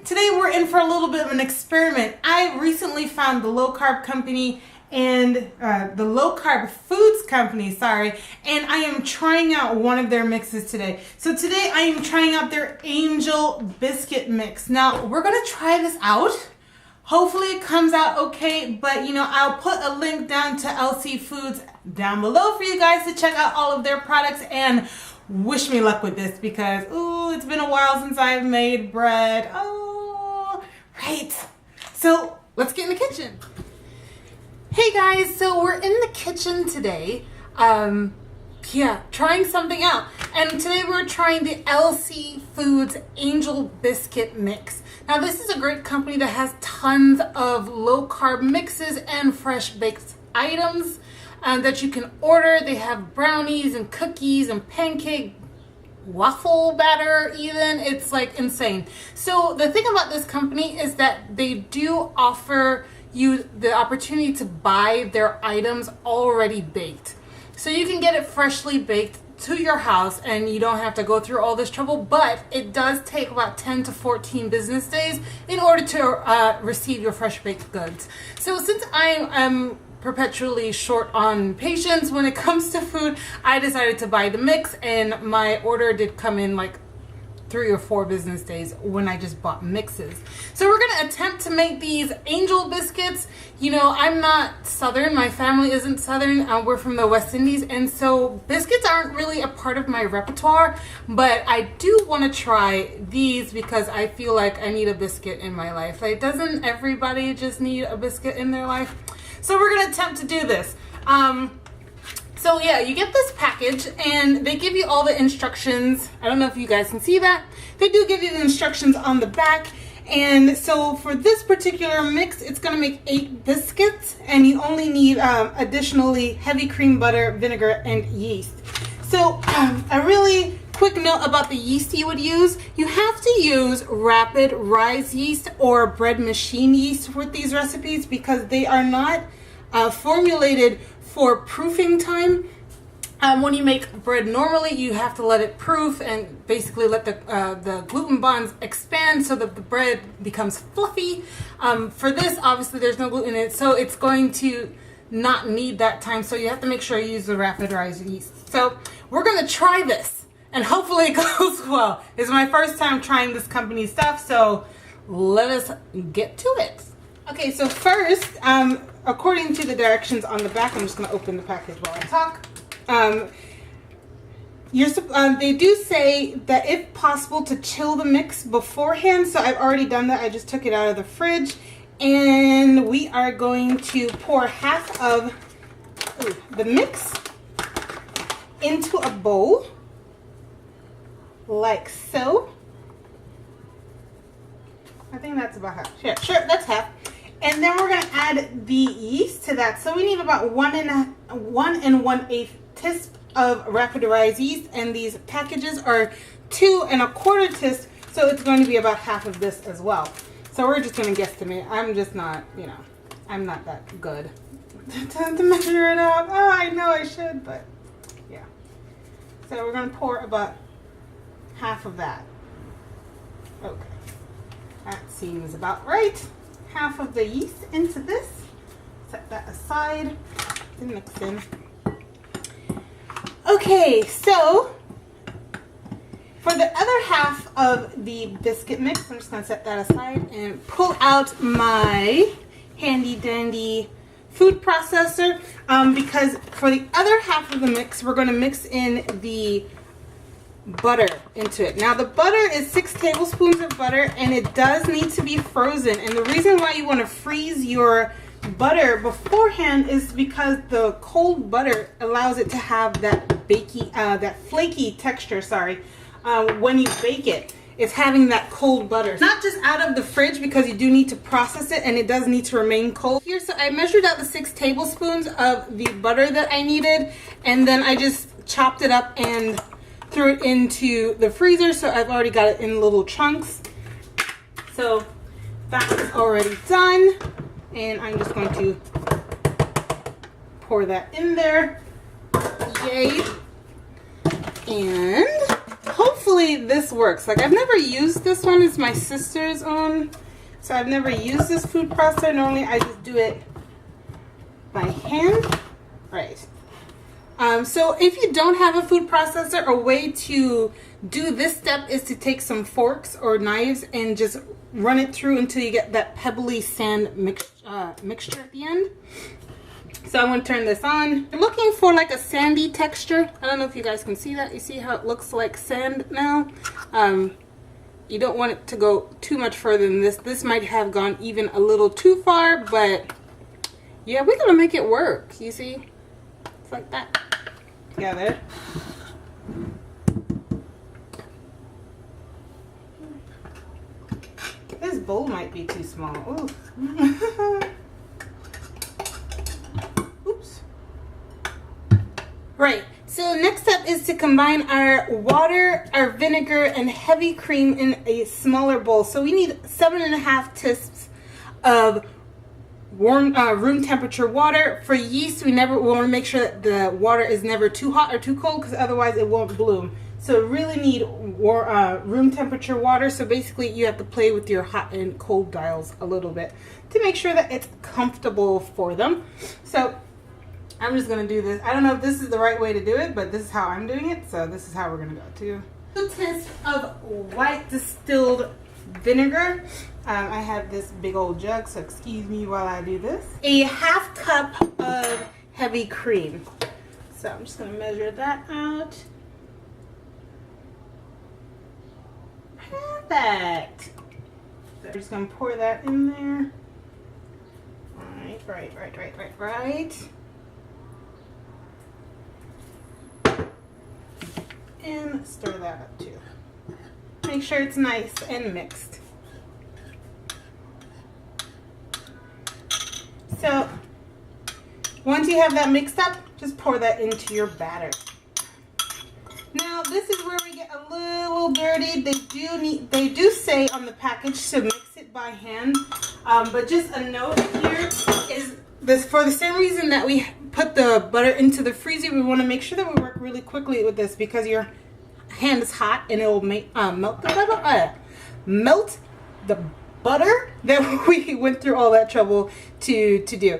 Today we're in for a little bit of an experiment. I recently found the low carb company and the low carb foods company, and I am trying out one of their mixes today. So today I am trying out their Angel Biscuit mix. Now we're gonna try this out. Hopefully it comes out okay, but you know, I'll put a link down to LC Foods down below for you guys to check out all of their products and wish me luck with this because, ooh, it's been a while since I've made bread. Oh, right. So let's get in the kitchen. Hey guys, so we're in the kitchen today. Trying something out. And today we're trying the LC Foods Angel Biscuit Mix. Now this is a great company that has tons of low carb mixes and fresh baked items that you can order. They have brownies and cookies and pancake waffle batter even. It's like insane. So the thing about this company is that they do offer you the opportunity to buy their items already baked. So you can get it freshly baked to your house and you don't have to go through all this trouble, but it does take about 10 to 14 business days in order to receive your fresh baked goods. So since I am perpetually short on patience when it comes to food, I decided to buy the mix, and my order did come in like 3 or 4 business days when I just bought mixes. So we're gonna attempt to make these Angel Biscuits. You know, I'm not Southern, my family isn't Southern, we're from the West Indies, and so biscuits aren't really a part of my repertoire, but I do want to try these because I feel like I need a biscuit in my life. Like, doesn't everybody just need a biscuit in their life? So we're gonna attempt to do this. So yeah, you get this package and they give you all the instructions. I don't know if you guys can see that. They do give you the instructions on the back. And so for this particular mix, it's gonna make 8 biscuits, and you only need additionally heavy cream butter, vinegar, and yeast. So a really quick note about the yeast you would use. You have to use rapid rise yeast or bread machine yeast with these recipes because they are not formulated for proofing time. When you make bread normally, you have to let it proof and basically let the gluten bonds expand so that the bread becomes fluffy. For this, obviously there's no gluten in it, so it's going to not need that time, so you have to make sure you use the rapid rise yeast. So we're gonna try this and hopefully it goes well. It's my first time trying this company stuff, so let us get to it. Okay, so first, according to the directions on the back, I'm just going to open the package while I talk. They do say that if possible to chill the mix beforehand, so I've already done that. I just took it out of the fridge, and we are going to pour half of the mix into a bowl, like so. I think that's about half. Yeah, sure, that's half. And then we're gonna add the yeast to that. So we need about 1 1/8 teaspoons of rapid rise yeast, and these packages are 2 1/4 teaspoons, so it's going to be about half of this as well. So we're just gonna guesstimate. I'm just not, you know, I'm not that good to measure it out. Oh, I know I should, but yeah. So we're gonna pour about half of that. Okay, that seems about right. Half of the yeast into this. Set that aside to mix in. Okay, so for the other half of the biscuit mix, I'm just going to set that aside and pull out my handy dandy food processor because for the other half of the mix, we're going to mix in the butter into it. Now the butter is 6 tablespoons of butter, and it does need to be frozen, and the reason why you want to freeze your butter beforehand is because the cold butter allows it to have that flaky texture, when you bake it. It's having that cold butter, not just out of the fridge, because you do need to process it and it does need to remain cold. Here, so I measured out the 6 tablespoons of the butter that I needed, and then I just chopped it up and threw it into the freezer. So I've already got it in little chunks. So that's already done, and I'm just going to pour that in there. Yay. And hopefully hopefully this works. Like, I've never used this one. It's my sister's own. So I've never used this food processor. Normally I just do it by hand. Right. So if you don't have a food processor, a way to do this step is to take some forks or knives and just run it through until you get that pebbly sand mixture at the end. So I'm going to turn this on. I'm looking for like a sandy texture. I don't know if you guys can see that. You see how it looks like sand now? You don't want it to go too much further than this. This might have gone even a little too far, but yeah, we're going to make it work. You see? It's like that. Together. This bowl might be too small. Ooh. Oops. Right. So next step is to combine our water, our vinegar, and heavy cream in a smaller bowl. So we need 7.5 teaspoons of warm room temperature water. For yeast, we want to make sure that the water is never too hot or too cold, because otherwise it won't bloom. So we really need room temperature water. So basically you have to play with your hot and cold dials a little bit to make sure that it's comfortable for them. So I'm just going to do this. I don't know if this is the right way to do it, but this is how I'm doing it. So this is how we're going to go. 2 teaspoons of white distilled vinegar. I have this big old jug, so excuse me while I do this. A 1/2 cup of heavy cream. So I'm just going to measure that out. Perfect. So I'm just going to pour that in there. Right. And stir that up too. Make sure it's nice and mixed. So once you have that mixed up, just pour that into your batter. Now this is where we get a little dirty. They do say on the package to mix it by hand, but just a note here is this: for the same reason that we put the butter into the freezer, we want to make sure that we work really quickly with this, because your hand is hot and it will make melt the butter that we went through all that trouble to do.